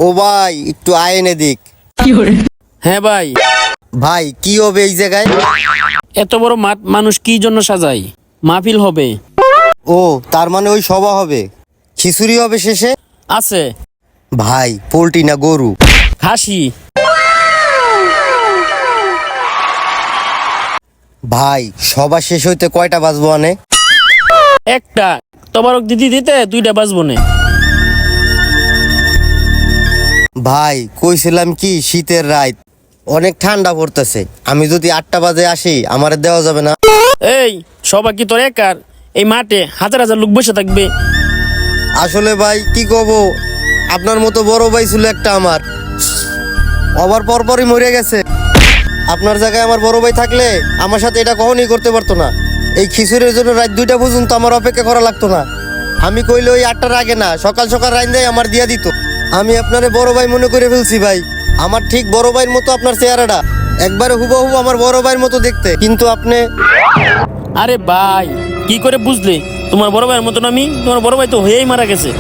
ও ভাই একটু আয়েন এদিক। হ্যাঁ ভাই। ভাই কি হবে এই জায়গায়? এত বড় মাঠ মানুষ কি জন্য সাজায়? মাহফিল হবে। ও তার মানে ওই সভা হবে, খিচুড়ি হবে শেষে। আছে। ভাই পোল্ট্রি না গরু? খাসি। ভাই সভা শেষ হইতে কয়টা বাজবো আনে? একটা তবারক দিদি দিতে 2টা বাজবো না। ভাই কইছিলাম কি শীতের রাত, অনেক ঠান্ডা পড়তেছে, আমি যদি 8টা বাজে আসি আমারে দেওয়া যাবে না? এই সবাই কি তোর একার? এই মাঠে হাজার হাজার লোক বসে থাকবে। আসলে ভাই কি কব, আপনার মতো বড় ভাই ছিল একটা আমার, আবার পরপরই মরে গেছে। আপনার জায়গায় আমার বড় ভাই থাকলে আমার সাথে এটা কখনই করতে পারতো না। এই খিচুড়ির জন্য রাত 2টা পর্যন্ত আমার অপেক্ষা করা লাগতো না। আমি কইলে ওই 8টার আগে না, সকাল সকাল রাইন্দাই আমার দিয়া দিত। আমি আপনারে বড় ভাই মনে করে ফেলছি ভাই। আমার ঠিক বড় ভাইয়ের মতো আপনার চেহারাটা, একবারে হুবহু আমার বড় ভাইয়ের মতো দেখতে, কিন্তু আপনি। আরে ভাই কি করে বুঝলে তোমার বড় ভাইয়ের মতন আমি? তোমার বড় ভাই তো হয়েই মারা গেছে।